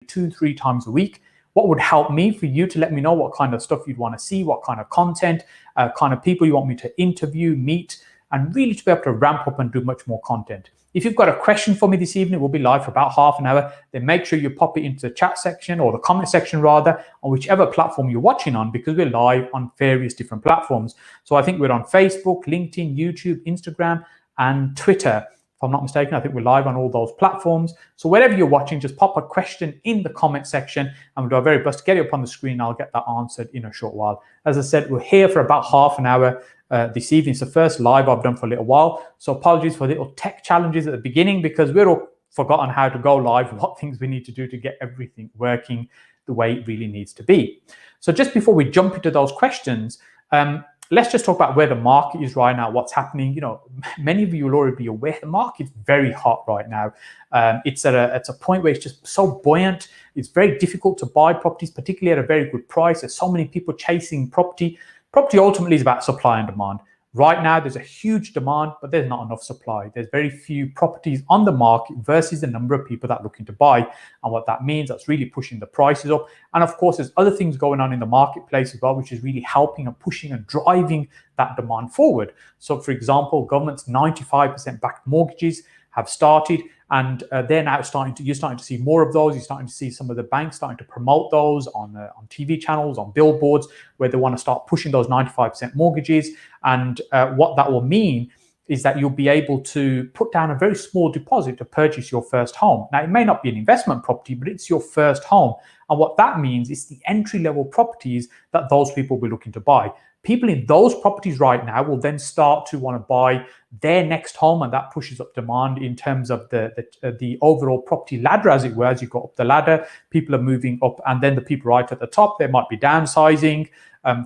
2-3 times a week. What would help me for you to let me know what kind of stuff you'd want to see, what kind of content, kind of people you want me to interview, meet, and really to be able to ramp up and do much more content. If you've got a question for me this evening, we'll be live for about half an hour. Then make sure you pop it into the chat section, or the comment section rather, on whichever platform you're watching on, because we're live on various different platforms. So I think we're on Facebook, LinkedIn, YouTube, Instagram, and Twitter. If I'm not mistaken, I think we're live on all those platforms. So wherever you're watching, just pop a question in the comment section and we'll do our very best to get it up on the screen. I'll get that answered in a short while. As I said, we're here for about half an hour this evening. It's the first live I've done for a little while. So apologies for little tech challenges at the beginning, because we're all forgotten how to go live, what things we need to do to get everything working the way it really needs to be. So just before we jump into those questions, let's just talk about where the market is right now, what's happening. You know, many of you will already be aware the market's very hot right now. It's at a point where it's just so buoyant. It's very difficult to buy properties, particularly at a very good price. There's so many people chasing property. Property ultimately is about supply and demand. Right now, there's a huge demand, but there's not enough supply. There's very few properties on the market versus the number of people that are looking to buy. And what that means, that's really pushing the prices up. And of course, there's other things going on in the marketplace as well, which is really helping and pushing and driving that demand forward. So for example, government's 95% backed mortgages have started, and they're now you're starting to see more of those. You're starting to see some of the banks starting to promote those on TV channels, on billboards, where they want to start pushing those 95% mortgages. And what that will mean is that you'll be able to put down a very small deposit to purchase your first home. Now, it may not be an investment property, but it's your first home. And what that means is the entry-level properties that those people will be looking to buy. People in those properties right now will then start to want to buy their next home, and that pushes up demand in terms of the overall property ladder, as it were. As you go up the ladder, people are moving up, and then the people right at the top, they might be downsizing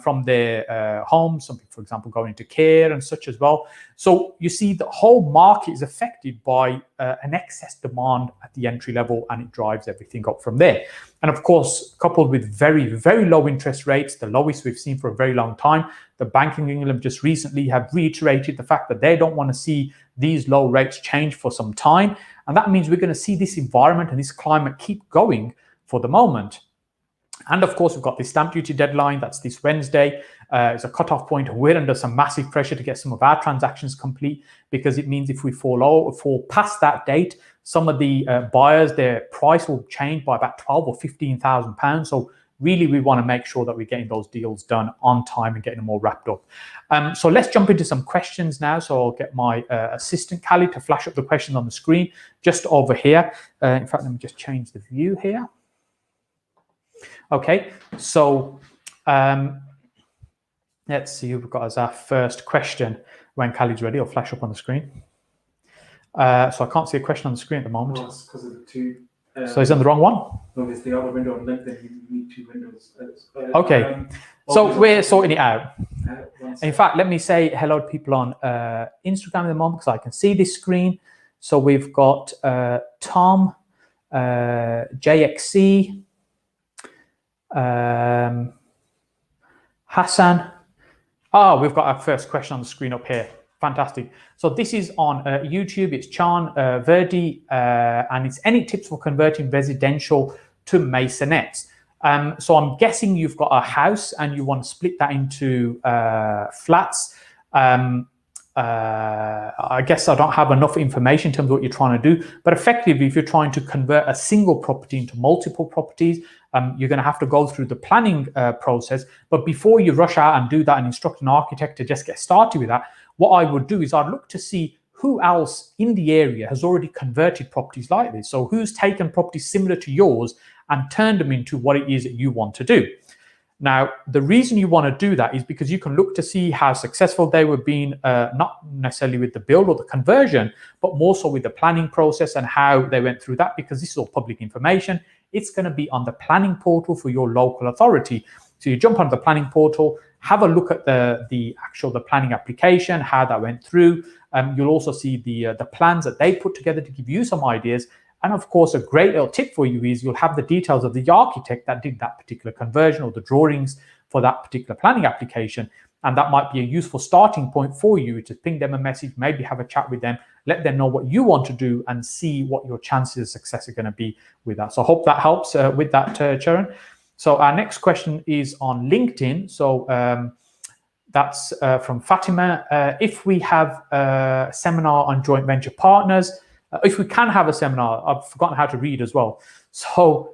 from their homes. Some people, for example, going into care and such as well. So you see the whole market is affected by an excess demand at the entry level, and it drives everything up from there. And of course, coupled with very, very low interest rates, the lowest we've seen for a very long time, the Bank of England just recently have reiterated the fact that they don't want to see these low rates change for some time. And that means we're going to see this environment and this climate keep going for the moment. And of course, we've got the stamp duty deadline. That's this Wednesday. It's a cutoff point. We're under some massive pressure to get some of our transactions complete, because it means if we fall past that date, some of the buyers, their price will change by about £12,000 or £15,000. So really, we want to make sure that we're getting those deals done on time and getting them all wrapped up. So let's jump into some questions now. So I'll get my assistant, Callie, to flash up the questions on the screen just over here. In fact, let me just change the view here. Okay, so let's see who we've got as our first question. When Callie's ready, I'll flash up on the screen. So I can't see a question on the screen at the moment. Well, it's because of the two. So is it on the wrong one? No, it's the other window on LinkedIn. You need two windows. Okay, so we're sorting it out. In fact, let me say hello to people on Instagram at the moment, because I can see this screen. So we've got Tom, JXC, Hassan. We've got our first question on the screen up here. Fantastic. So this is on YouTube. It's Chan Verdi, and it's any tips for converting residential to maisonettes. So I'm guessing you've got a house and you want to split that into flats. I guess I don't have enough information in terms of what you're trying to do, but effectively, if you're trying to convert a single property into multiple properties, you're going to have to go through the planning process. But before you rush out and do that and instruct an architect to just get started with that, what I would do is I'd look to see who else in the area has already converted properties like this. So who's taken properties similar to yours and turned them into what it is that you want to do. Now, the reason you want to do that is because you can look to see how successful they were being, not necessarily with the build or the conversion, but more so with the planning process and how they went through that, because this is all public information. It's going to be on the planning portal for your local authority. So you jump on the planning portal, have a look at the planning application, how that went through. You'll also see the plans that they put together to give you some ideas. And of course, a great little tip for you is you'll have the details of the architect that did that particular conversion or the drawings for that particular planning application. And that might be a useful starting point for you to ping them a message, maybe have a chat with them, let them know what you want to do and see what your chances of success are going to be with that. So I hope that helps with that, Charan. So our next question is on LinkedIn. So that's from Fatima. If we have a seminar on joint venture partners, if we can have a seminar, I've forgotten how to read as well. So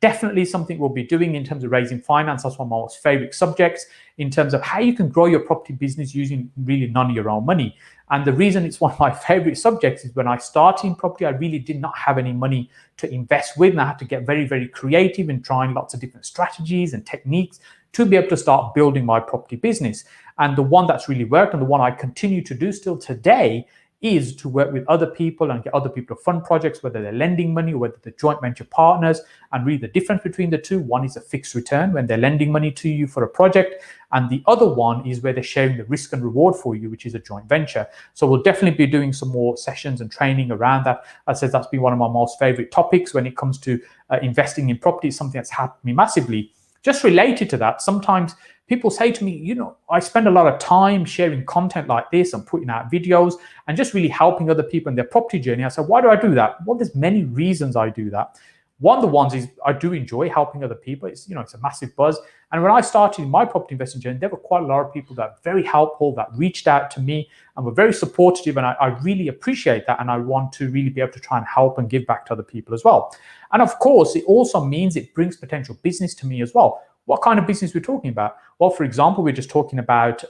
definitely something we'll be doing in terms of raising finance. That's one of my most favorite subjects in terms of how you can grow your property business using really none of your own money. And the reason it's one of my favorite subjects is when I started in property, I really did not have any money to invest with. And I had to get very, very creative in trying lots of different strategies and techniques to be able to start building my property business. And the one that's really worked and the one I continue to do still today is to work with other people and get other people to fund projects, whether they're lending money or whether they're joint venture partners. And really the difference between the two, one is a fixed return when they're lending money to you for a project. And the other one is where they're sharing the risk and reward for you, which is a joint venture. So we'll definitely be doing some more sessions and training around that. As I said, that's been one of my most favorite topics when it comes to investing in property. It's something that's helped me massively. Just related to that, sometimes people say to me, you know, I spend a lot of time sharing content like this and putting out videos and just really helping other people in their property journey. I said, why do I do that? Well, there's many reasons I do that. One of the ones is I do enjoy helping other people. It's, you know, it's a massive buzz. And when I started my property investing journey, there were quite a lot of people that were very helpful, that reached out to me and were very supportive. And I really appreciate that. And I want to really be able to try and help and give back to other people as well. And of course, it also means it brings potential business to me as well. What kind of business we're talking about? Well, for example, we're just talking about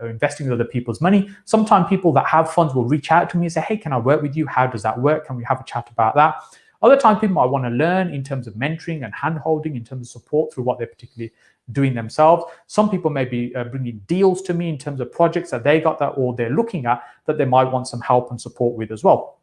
investing with other people's money. Sometimes people that have funds will reach out to me and say, hey, can I work with you? How does that work? Can we have a chat about that? Other times people might want to learn in terms of mentoring and hand-holding, in terms of support through what they're particularly doing themselves. Some people may be bringing deals to me in terms of projects that they got that or they're looking at that they might want some help and support with as well.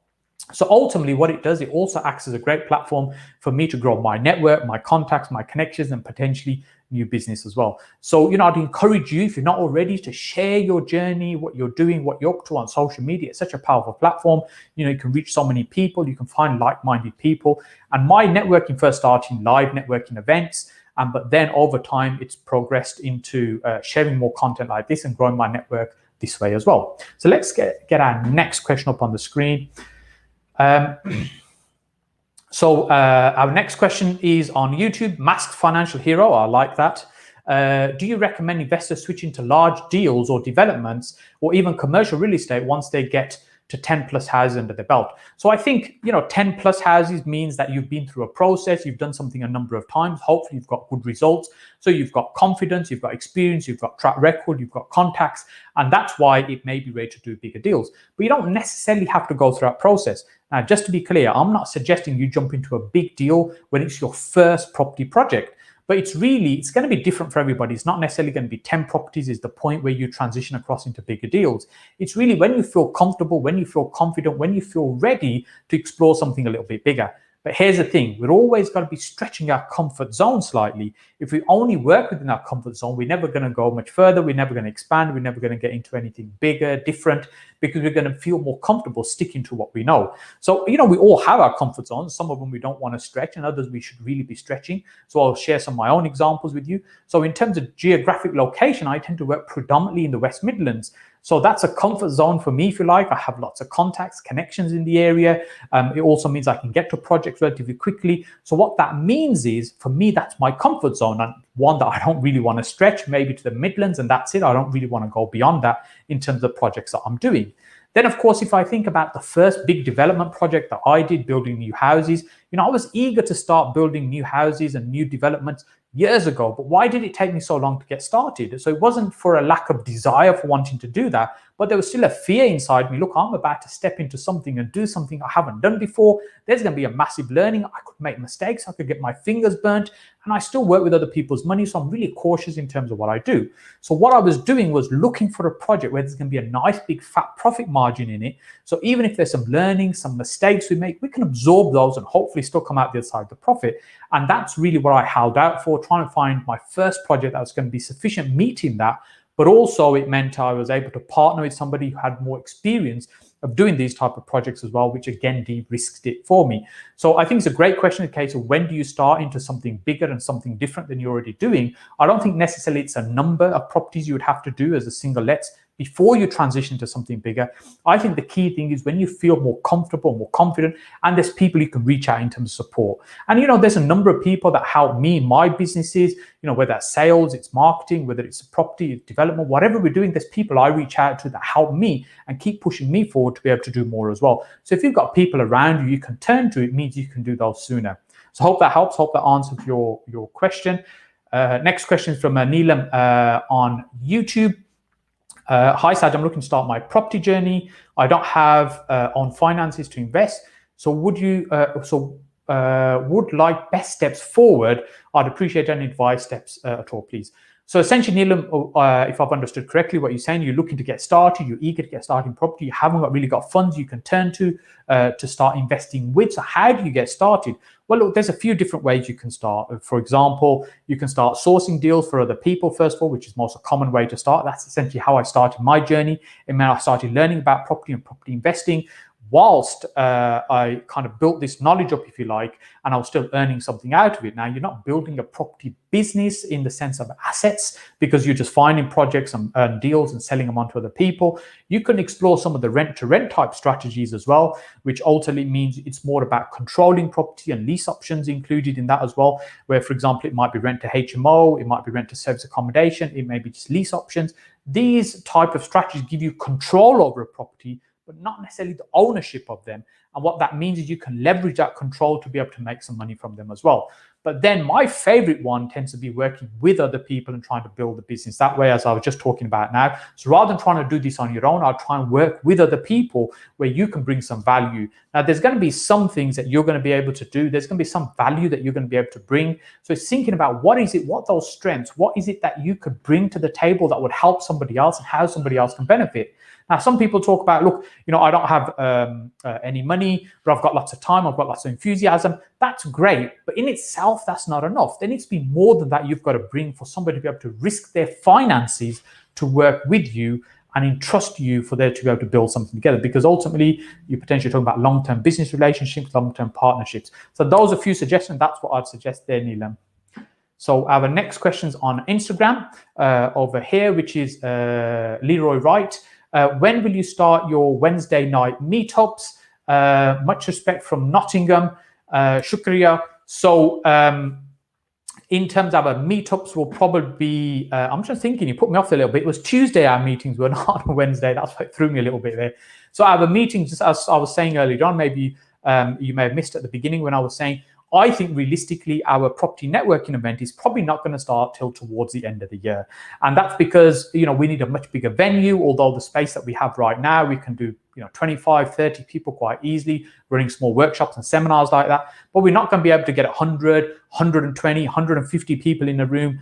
So ultimately what it does, it also acts as a great platform for me to grow my network, my contacts, my connections, and potentially new business as well. So, you know, I'd encourage you, if you're not already, to share your journey, what you're doing, what you're up to on social media. It's such a powerful platform. You know, you can reach so many people, you can find like-minded people. And my networking first started in live networking events. But then over time, it's progressed into sharing more content like this and growing my network this way as well. So let's get our next question up on the screen. So our next question is on YouTube. Masked Financial Hero, I like that. Do you recommend investors switching to large deals or developments or even commercial real estate once they get to 10 plus houses under the belt? So I think, you know, 10 plus houses means that you've been through a process, you've done something a number of times, hopefully you've got good results. So you've got confidence, you've got experience, you've got track record, you've got contacts, and that's why it may be ready to do bigger deals. But you don't necessarily have to go through that process. Now, just to be clear, I'm not suggesting you jump into a big deal when it's your first property project. But it's going to be different for everybody. It's not necessarily going to be 10 properties is the point where you transition across into bigger deals. It's really when you feel comfortable, when you feel confident, when you feel ready to explore something a little bit bigger. But here's the thing, we're always going to be stretching our comfort zone slightly. If we only work within our comfort zone, we're never going to go much further. We're never going to expand. We're never going to get into anything bigger, different, because we're going to feel more comfortable sticking to what we know. So, you know, we all have our comfort zones. Some of them we don't want to stretch and others we should really be stretching. So I'll share some of my own examples with you. So in terms of geographic location, I tend to work predominantly in the West Midlands. So that's a comfort zone for me, if you like. I have lots of contacts, connections in the area. It also means I can get to projects relatively quickly. So what that means is, for me, that's my comfort zone, and one that I don't really want to stretch, maybe to the Midlands, and that's it. I don't really want to go beyond that in terms of projects that I'm doing. Then, of course, if I think about the first big development project that I did, building new houses, you know, I was eager to start building new houses and new developments years ago. But why did it take me so long to get started? So it wasn't for a lack of desire for wanting to do that, but there was still a fear inside me. Look, I'm about to step into something and do something I haven't done before. There's going to be a massive learning. I could make mistakes. I could get my fingers burnt. And I still work with other people's money. So I'm really cautious in terms of what I do. So what I was doing was looking for a project where there's going to be a nice big fat profit margin in it. So even if there's some learning, some mistakes we make, we can absorb those and hopefully still come out the other side of the profit. And that's really what I held out for, trying to find my first project that was going to be sufficient meeting that, but also it meant I was able to partner with somebody who had more experience of doing these type of projects as well, which again de-risked it for me. So I think it's a great question in the case of when do you start into something bigger and something different than you're already doing. I don't think necessarily it's a number of properties you would have to do as a single lets before you transition to something bigger. I think the key thing is when you feel more comfortable, more confident, and there's people you can reach out in terms of support. And, there's a number of people that help me in my businesses, whether that's sales, it's marketing, whether it's property development, whatever we're doing, there's people I reach out to that help me and keep pushing me forward to be able to do more as well. So if you've got people around you can turn to, it means you can do those sooner. So hope that helps. Hope that answered your question. Next question is from Neelam on YouTube. Hi, Saj, I'm looking to start my property journey. I don't have on finances to invest. So would like best steps forward. I'd appreciate any advice steps at all, please. So essentially, Neelam, if I've understood correctly, what you're saying, you're looking to get started, you're eager to get started in property, you haven't really got funds you can turn to start investing with. So how do you get started? Well, look, there's a few different ways you can start. For example, you can start sourcing deals for other people, first of all, which is most a common way to start. That's essentially how I started my journey. And when I started learning about property and property investing, whilst I kind of built this knowledge up, if you like, and I was still earning something out of it. Now, you're not building a property business in the sense of assets because you're just finding projects and deals and selling them on to other people. You can explore some of the rent-to-rent type strategies as well, which ultimately means it's more about controlling property and lease options included in that as well, where, for example, it might be rent to HMO, it might be rent to service accommodation, it may be just lease options. These type of strategies give you control over a property, but not necessarily the ownership of them. And what that means is you can leverage that control to be able to make some money from them as well. But then my favorite one tends to be working with other people and trying to build the business that way, as I was just talking about now. So rather than trying to do this on your own, I'll try and work with other people where you can bring some value. Now, there's going to be some things that you're going to be able to do. There's going to be some value that you're going to be able to bring. So it's thinking about what those strengths, what is it that you could bring to the table that would help somebody else and how somebody else can benefit. Now, some people talk about, look, I don't have any money, but I've got lots of time, I've got lots of enthusiasm. That's great, but in itself, that's not enough. There needs to be more than that you've got to bring for somebody to be able to risk their finances to work with you and entrust you for there to be able to build something together. Because ultimately, you're potentially talking about long-term business relationships, long-term partnerships. So those are a few suggestions. That's what I'd suggest there, Neelam. So our next question's on Instagram over here, which is Leroy Wright. When will you start your Wednesday night meetups? Much respect from Nottingham. Shukriya. So in terms of our meetups will probably be, I'm just thinking, you put me off a little bit. It was Tuesday our meetings were not on Wednesday. That's what threw me a little bit there. So our meetings, just as I was saying earlier on, maybe you may have missed at the beginning when I was saying, I think realistically, our property networking event is probably not going to start till towards the end of the year. And that's because, we need a much bigger venue, although the space that we have right now, we can do, 25, 30 people quite easily, running small workshops and seminars like that. But we're not going to be able to get 100, 120, 150 people in a room.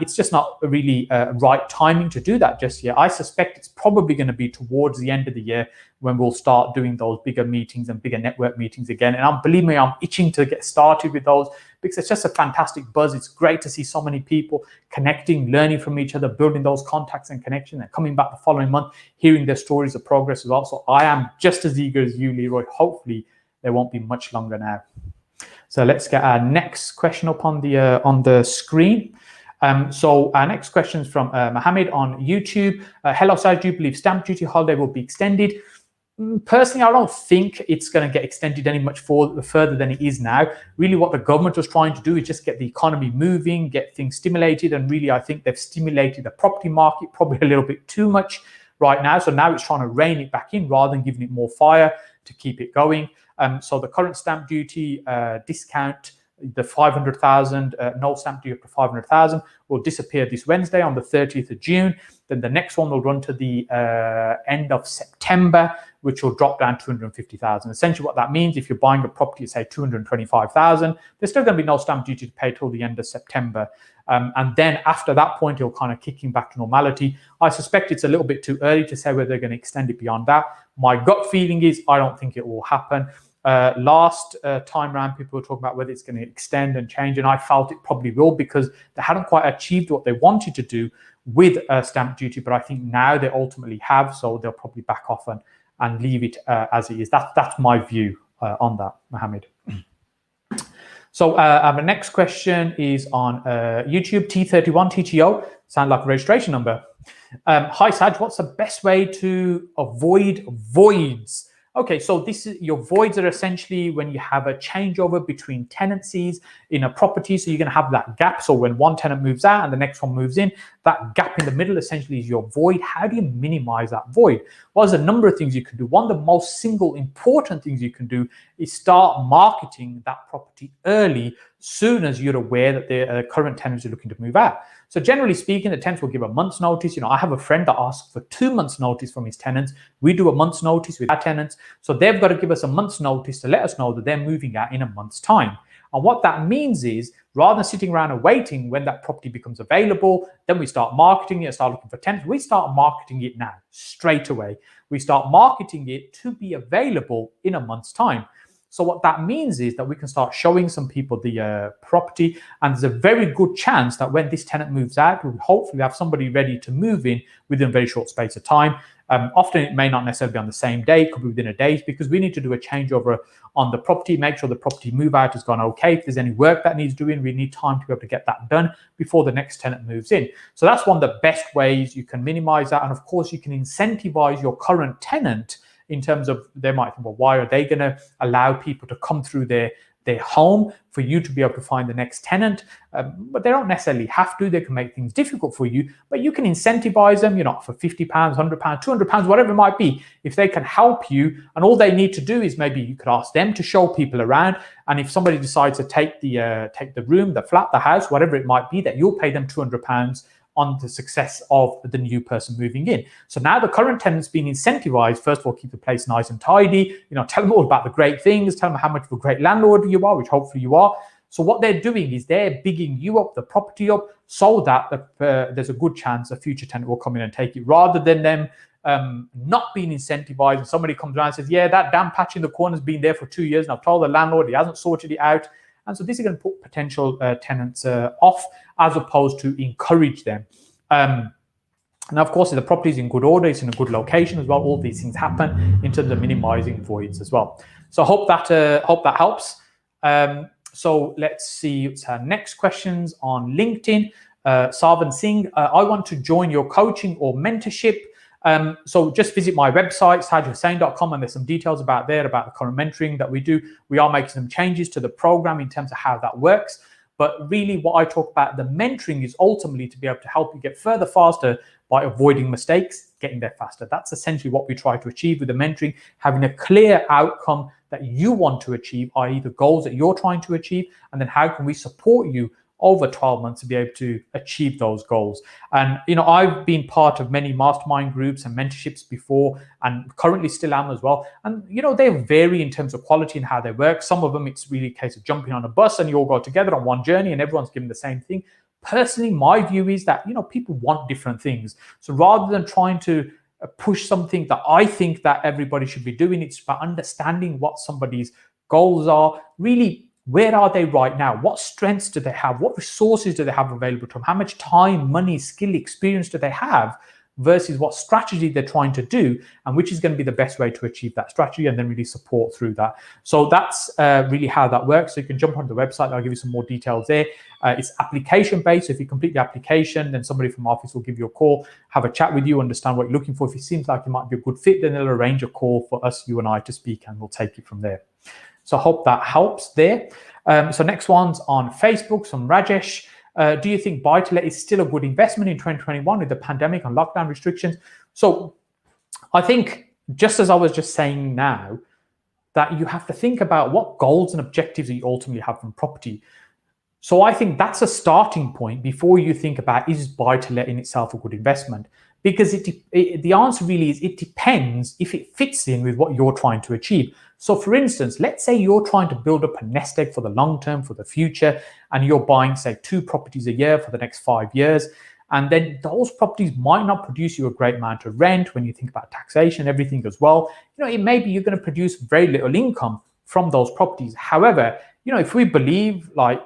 It's just not really right timing to do that just yet. I suspect it's probably going to be towards the end of the year when we'll start doing those bigger meetings and bigger network meetings again. And believe me, I'm itching to get started with those because it's just a fantastic buzz. It's great to see so many people connecting, learning from each other, building those contacts and connections, and coming back the following month, hearing their stories of progress as well. So I am just as eager as you, Leroy. Hopefully, there won't be much longer now. So let's get our next question up on the screen. So our next question is from Mohammed on YouTube. Hello, Saj, do you believe stamp duty holiday will be extended? Personally, I don't think it's going to get extended any much further than it is now. Really, what the government was trying to do is just get the economy moving, get things stimulated. And really, I think they've stimulated the property market probably a little bit too much right now. So now it's trying to rein it back in rather than giving it more fire to keep it going. So the current stamp duty discount, the 500,000, no stamp duty up to 500,000 will disappear this Wednesday on the 30th of June. Then the next one will run to the end of September, which will drop down to 250,000. Essentially what that means, if you're buying a property at say 225,000, there's still going to be no stamp duty to pay till the end of September. And then after that point, it'll kind of kicking back to normality. I suspect it's a little bit too early to say whether they're going to extend it beyond that. My gut feeling is I don't think it will happen. Last time around, people were talking about whether it's going to extend and change, and I felt it probably will because they hadn't quite achieved what they wanted to do with stamp duty, but I think now they ultimately have, so they'll probably back off and leave it as it is. That's my view on that, Mohammed. So our next question is on YouTube, T31 TTO, sound like a registration number. Hi Saj, what's the best way to avoid voids? Okay, so this is your voids are essentially when you have a changeover between tenancies in a property. So you're going to have that gap. So when one tenant moves out and the next one moves in, that gap in the middle essentially is your void. How do you minimize that void? Well, there's a number of things you can do. One of the most single important things you can do is start marketing that property early, soon as you're aware that the current tenants are looking to move out. So generally speaking, the tenants will give a month's notice. I have a friend that asks for 2 months notice from his tenants. We do a month's notice with our tenants. So they've got to give us a month's notice to let us know that they're moving out in a month's time. And what that means is, rather than sitting around and waiting when that property becomes available, then we start marketing it, start looking for tenants. We start marketing it now, straight away. We start marketing it to be available in a month's time. So what that means is that we can start showing some people the property, and there's a very good chance that when this tenant moves out, we'll hopefully have somebody ready to move in within a very short space of time. Often it may not necessarily be on the same day, it could be within a day, because we need to do a changeover on the property, make sure the property move out has gone okay. If there's any work that needs doing, we need time to be able to get that done before the next tenant moves in. So that's one of the best ways you can minimize that. And of course, you can incentivize your current tenant in terms of, they might think, well, why are they going to allow people to come through their home for you to be able to find the next tenant? But they don't necessarily have to. They can make things difficult for you, but you can incentivize them, for £50, £100, £200, whatever it might be. If they can help you, and all they need to do is maybe you could ask them to show people around. And if somebody decides to take the room, the flat, the house, whatever it might be, that you'll pay them £200 on the success of the new person moving in. So now the current tenant's been incentivized. First of all, keep the place nice and tidy. Tell them all about the great things. Tell them how much of a great landlord you are, which hopefully you are. So what they're doing is they're bigging you up, the property up, so that there's a good chance a future tenant will come in and take it, rather than them not being incentivized. And somebody comes around and says, yeah, that damn patch in the corner has been there for 2 years, and I've told the landlord he hasn't sorted it out. And so this is going to put potential tenants off, as opposed to encourage them. And of course, if the property is in good order, it's in a good location as well, all these things happen in terms of minimizing voids as well. So I hope that helps. So let's see, it's our next questions on LinkedIn. Sarvan Singh, I want to join your coaching or mentorship. So just visit my website, sajhussain.com, and there's some details about the current mentoring that we do. We are making some changes to the program in terms of how that works. But really what I talk about, the mentoring, is ultimately to be able to help you get further faster by avoiding mistakes, getting there faster. That's essentially what we try to achieve with the mentoring, having a clear outcome that you want to achieve, i.e. the goals that you're trying to achieve, and then how can we support you over 12 months to be able to achieve those goals. And I've been part of many mastermind groups and mentorships before, and currently still am as well. And they vary in terms of quality and how they work. Some of them, it's really a case of jumping on a bus and you all go together on one journey and everyone's given the same thing. Personally, my view is that people want different things. So rather than trying to push something that I think that everybody should be doing, it's about understanding what somebody's goals are, really. Where are they right now? What strengths do they have? What resources do they have available to them? How much time, money, skill, experience do they have, versus what strategy they're trying to do, and which is going to be the best way to achieve that strategy, and then really support through that. So that's really how that works. So you can jump on the website. I'll give you some more details there. It's application based. So if you complete the application, then somebody from office will give you a call, have a chat with you, understand what you're looking for. If it seems like it might be a good fit, then they'll arrange a call for us, you and I, to speak, and we'll take it from there. So I hope that helps there. So next one's on Facebook, from Rajesh. Do you think buy-to-let is still a good investment in 2021 with the pandemic and lockdown restrictions? So I think, just as I was just saying now, that you have to think about what goals and objectives you ultimately have from property. So I think that's a starting point before you think about, is buy-to-let in itself a good investment? Because the answer really is, it depends if it fits in with what you're trying to achieve. So for instance, let's say you're trying to build up a nest egg for the long term, for the future, and you're buying, say, 2 properties a year for the next 5 years. And then those properties might not produce you a great amount of rent when you think about taxation, everything as well. It may be you're going to produce very little income from those properties. However, if we believe, like,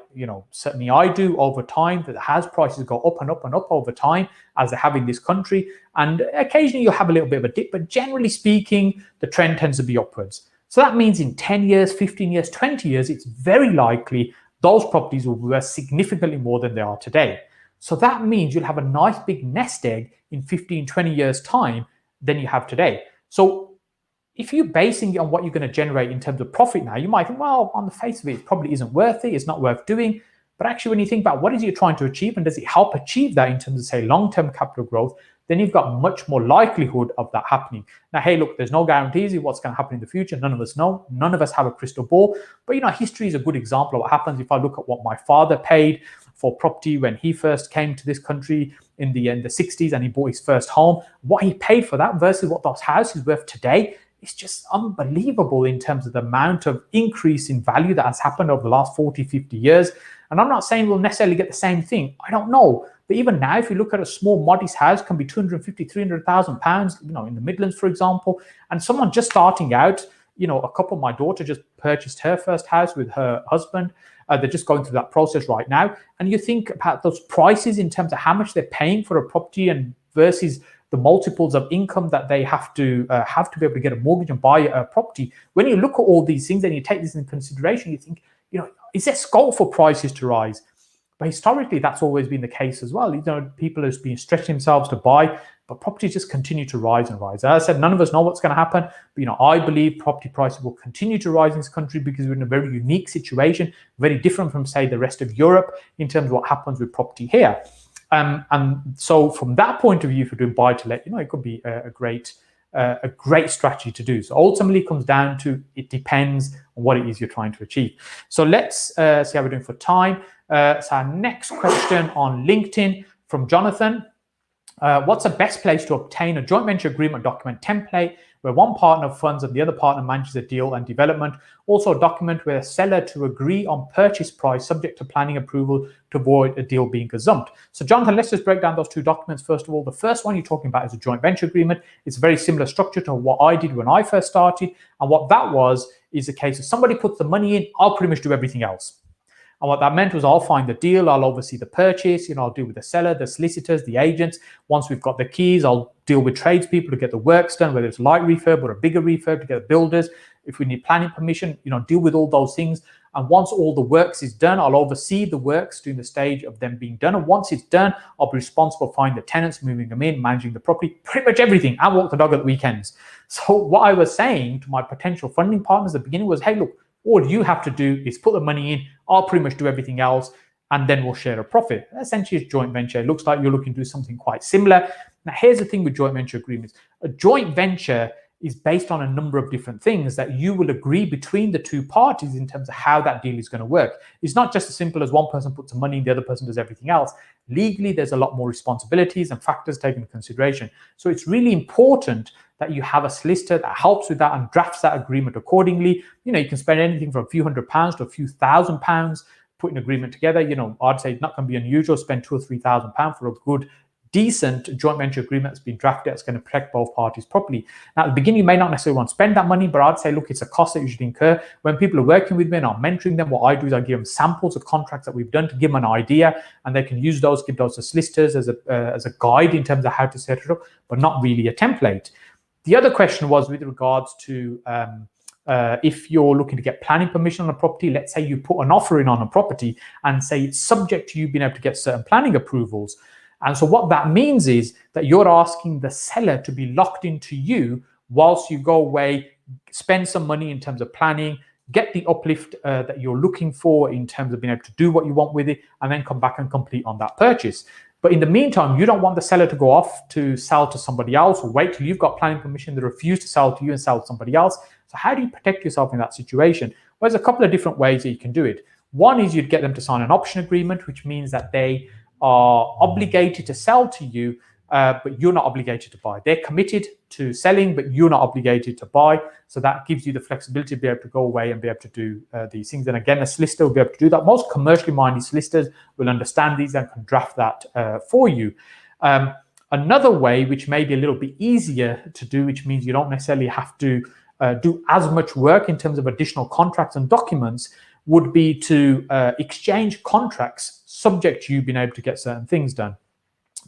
certainly I do over time, that the house prices go up and up and up over time, as they have in this country, and occasionally you'll have a little bit of a dip, but generally speaking, the trend tends to be upwards. So that means in 10 years, 15 years, 20 years, it's very likely those properties will be worth significantly more than they are today. So that means you'll have a nice big nest egg in 15, 20 years time than you have today. So if you're basing it on what you're going to generate in terms of profit now, you might think, well, on the face of it, it probably isn't worth it. It's not worth doing. But actually, when you think about what is it you're trying to achieve, and does it help achieve that in terms of, say, long-term capital growth, then you've got much more likelihood of that happening. Now, hey, look, there's no guarantees of what's going to happen in the future. None of us know. None of us have a crystal ball. But, history is a good example of what happens. If I look at what my father paid for property when he first came to this country in the 60s and he bought his first home, what he paid for that versus what those houses worth today, it's just unbelievable in terms of the amount of increase in value that has happened over the last 40, 50 years. And I'm not saying we'll necessarily get the same thing. I don't know. But even now, if you look at a small modest house, can be 250, 300,000 pounds, in the Midlands, for example. And someone just starting out, a couple, my daughter just purchased her first house with her husband. They're just going through that process right now. And you think about those prices in terms of how much they're paying for a property and versus the multiples of income that they have to be able to get a mortgage and buy a property. When you look at all these things and you take this into consideration, you think, is there scope for prices to rise? But historically, that's always been the case as well. People have been stretching themselves to buy, but properties just continue to rise and rise. As I said, none of us know what's going to happen, but I believe property prices will continue to rise in this country because we're in a very unique situation, very different from, say, the rest of Europe in terms of what happens with property here. And so from that point of view, if you're doing buy to let, it could be a great strategy to do. So ultimately, it comes down to, it depends on what it is you're trying to achieve. So let's see how we're doing for time. So our next question on LinkedIn from Jonathan. What's the best place to obtain a joint venture agreement document template where one partner funds and the other partner manages the deal and development? Also a document where a seller to agree on purchase price subject to planning approval to avoid a deal being gazumped. So Jonathan, let's just break down those two documents. First of all, the first one you're talking about is a joint venture agreement. It's a very similar structure to what I did when I first started. And what that was is a case of somebody puts the money in, I'll pretty much do everything else. And what that meant was I'll find the deal, I'll oversee the purchase, I'll deal with the seller, the solicitors, the agents. Once we've got the keys, I'll deal with tradespeople to get the works done, whether it's light refurb or a bigger refurb to get the builders. If we need planning permission, deal with all those things. And once all the works is done, I'll oversee the works during the stage of them being done. And once it's done, I'll be responsible for finding the tenants, moving them in, managing the property, pretty much everything. I walk the dog at the weekends. So what I was saying to my potential funding partners at the beginning was, hey, look, all you have to do is put the money in. I'll pretty much do everything else, and then we'll share a profit. Essentially, it's joint venture. It looks like you're looking to do something quite similar. Now, here's the thing with joint venture agreements. A joint venture is based on a number of different things that you will agree between the two parties in terms of how that deal is going to work. It's not just as simple as one person puts the money in, the other person does everything else. Legally, there's a lot more responsibilities and factors taken into consideration. So it's really important that you have a solicitor that helps with that and drafts that agreement accordingly. You can spend anything from a few £100s to a few £1,000 putting an agreement together. I'd say it's not going to be unusual to spend £2,000 or £3,000 for a good, decent joint venture agreement that's been drafted that's going to protect both parties properly. Now, at the beginning, you may not necessarily want to spend that money, but I'd say, look, it's a cost that you should incur. When people are working with me and I'm mentoring them, what I do is I give them samples of contracts that we've done to give them an idea, and they can use those, give those to solicitors as a guide in terms of how to set it up, but not really a template. The other question was with regards to if you're looking to get planning permission on a property. Let's say you put an offer in on a property and say it's subject to you being able to get certain planning approvals. And so what that means is that you're asking the seller to be locked into you whilst you go away, spend some money in terms of planning, get the uplift that you're looking for in terms of being able to do what you want with it, and then come back and complete on that purchase. But in the meantime, you don't want the seller to go off to sell to somebody else or wait till you've got planning permission to refuse to sell to you and sell to somebody else. So how do you protect yourself in that situation? Well, there's a couple of different ways that you can do it. One is you'd get them to sign an option agreement, which means that they are obligated to sell to you, but you're not obligated to buy. They're committed to selling, but you're not obligated to buy. So that gives you the flexibility to be able to go away and be able to do these things. And again, a solicitor will be able to do that. Most commercially minded solicitors will understand these and can draft that for you. Another way, which may be a little bit easier to do, which means you don't necessarily have to do as much work in terms of additional contracts and documents, would be to exchange contracts subject to you being able to get certain things done.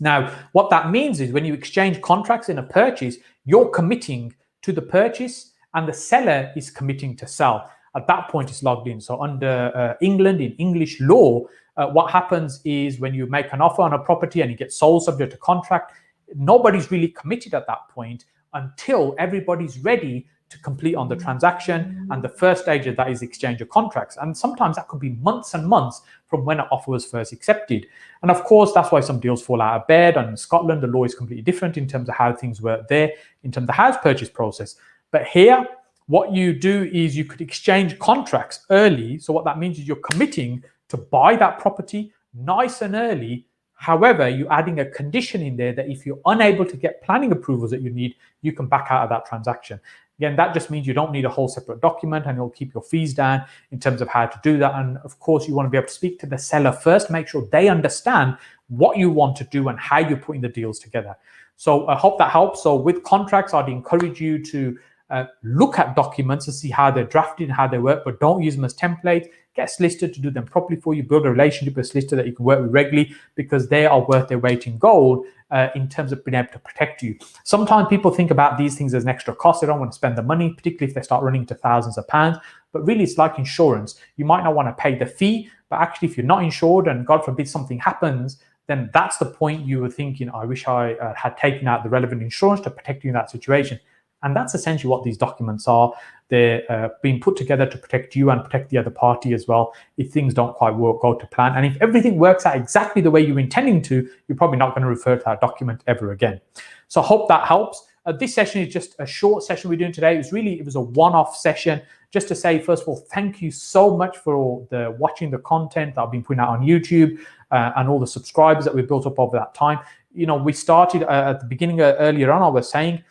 Now, what that means is when you exchange contracts in a purchase, you're committing to the purchase and the seller is committing to sell. At that point, it's logged in. So under England, in English law, what happens is when you make an offer on a property and it gets sold subject to contract, nobody's really committed at that point until everybody's ready to complete on the transaction, and the first stage of that is exchange of contracts. And sometimes that could be months and months from when an offer was first accepted. And of course, that's why some deals fall out of bed. And in Scotland, the law is completely different in terms of how things work there, in terms of the house purchase process. But here, what you do is you could exchange contracts early. So what that means is you're committing to buy that property nice and early. However, you're adding a condition in there that if you're unable to get planning approvals that you need, you can back out of that transaction. Again, that just means you don't need a whole separate document, and it'll keep your fees down in terms of how to do that. And of course, you want to be able to speak to the seller first, make sure they understand what you want to do and how you're putting the deals together. So I hope that helps. So with contracts, I'd encourage you to look at documents and see how they're drafted and how they work, but don't use them as templates. Get a solicitor to do them properly for you. Build a relationship with a solicitor that you can work with regularly, because they are worth their weight in gold in terms of being able to protect you. Sometimes people think about these things as an extra cost. They don't want to spend the money, particularly if they start running into thousands of pounds. But really, it's like insurance. You might not want to pay the fee, but actually, if you're not insured and God forbid something happens, then that's the point you were thinking, I wish I had taken out the relevant insurance to protect you in that situation. And that's essentially what these documents are. They're being put together to protect you and protect the other party as well if things don't quite go to plan. And if everything works out exactly the way you're intending to, you're probably not going to refer to that document ever again. So I hope that helps. This session is just a short session we're doing today. It was a one-off session just to say, first of all, thank you so much for watching the content that I've been putting out on YouTube and all the subscribers that we've built up over that time. You know, we started at the beginning, earlier on, I was saying,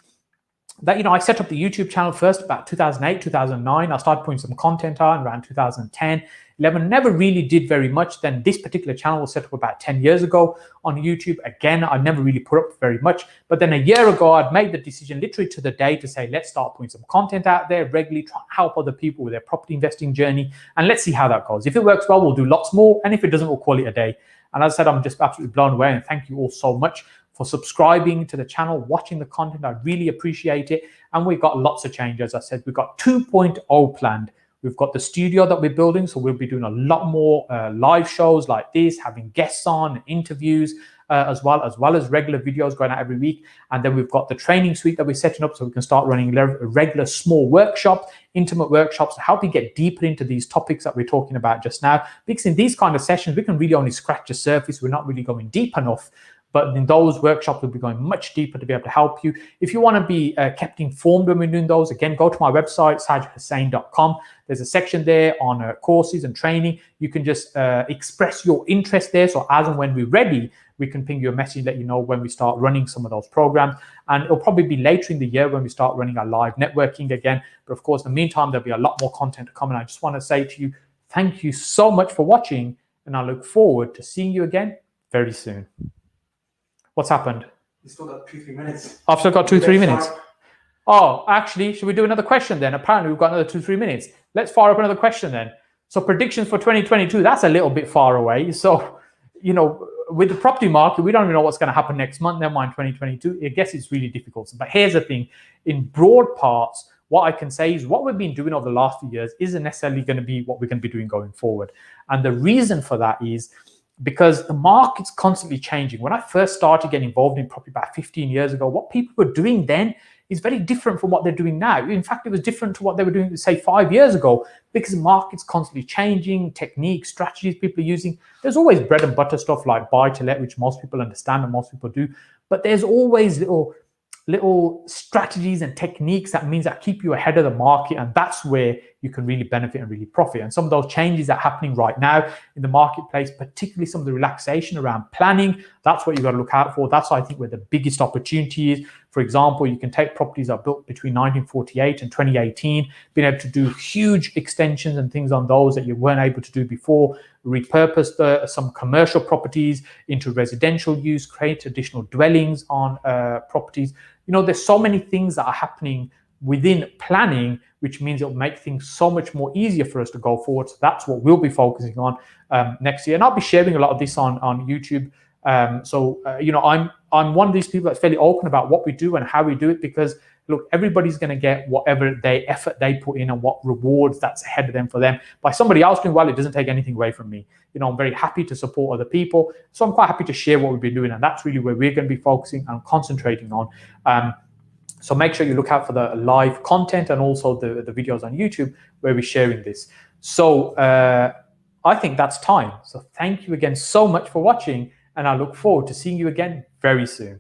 that, you know, I set up the YouTube channel first about 2008, 2009. I started putting some content on around 2010, 11. Never really did very much. Then this particular channel was set up about 10 years ago on YouTube. Again, I never really put up very much. But then a year ago, I'd made the decision literally to the day to say, let's start putting some content out there regularly, try and help other people with their property investing journey. And let's see how that goes. If it works well, we'll do lots more. And if it doesn't, we'll call it a day. And as I said, I'm just absolutely blown away. And thank you all so much for subscribing to the channel, watching the content. I really appreciate it. And we've got lots of changes. As I said, we've got 2.0 planned. We've got the studio that we're building. So we'll be doing a lot more live shows like this, having guests on, interviews, as well as regular videos going out every week. And then we've got the training suite that we're setting up so we can start running regular small workshops, intimate workshops to help you get deeper into these topics that we're talking about just now. Because in these kind of sessions, we can really only scratch the surface. We're not really going deep enough. But in those workshops, we'll be going much deeper to be able to help you. If you want to be kept informed when we're doing those, again, go to my website, sajidhussain.com. There's a section there on courses and training. You can just express your interest there. So as and when we're ready, we can ping you a message, let you know when we start running some of those programs. And it'll probably be later in the year when we start running our live networking again. But of course, in the meantime, there'll be a lot more content to come. And I just want to say to you, thank you so much for watching. And I look forward to seeing you again very soon. What's happened? You still got 2-3 minutes. I've still got 2-3 minutes. Oh, actually, should we do another question then? Apparently, we've got another 2-3 minutes. Let's fire up another question then. So predictions for 2022, that's a little bit far away. So, you know, with the property market, we don't even know what's going to happen next month, never mind 2022. I guess it's really difficult. But here's the thing. In broad parts, what I can say is what we've been doing over the last few years isn't necessarily going to be what we're going to be doing going forward. And the reason for that is because the market's constantly changing. When I first started getting involved in property about 15 years ago, what people were doing then is very different from what they're doing now. In fact, it was different to what they were doing, say, 5 years ago, because the market's constantly changing, techniques, strategies people are using. There's always bread and butter stuff like buy to let, which most people understand and most people do. But there's always little strategies and techniques that means that keep you ahead of the market, and that's where you can really benefit and really profit. And some of those changes that are happening right now in the marketplace, particularly some of the relaxation around planning, that's what you've got to look out for. That's, I think, where the biggest opportunity is. For example, you can take properties that are built between 1948 and 2018, being able to do huge extensions and things on those that you weren't able to do before, repurpose some commercial properties into residential use, create additional dwellings on properties. You know, there's so many things that are happening within planning, which means it'll make things so much more easier for us to go forward. So that's what we'll be focusing on next year. And I'll be sharing a lot of this on YouTube. You know, I'm one of these people that's fairly open about what we do and how we do it, because look, everybody's going to get whatever effort they put in and what rewards that's ahead of them for them. By somebody else doing well, it doesn't take anything away from me. You know, I'm very happy to support other people. So I'm quite happy to share what we've been doing. And that's really where we're going to be focusing and concentrating on. So make sure you look out for the live content and also the videos on YouTube where we're sharing this. So I think that's time. So thank you again so much for watching. And I look forward to seeing you again very soon.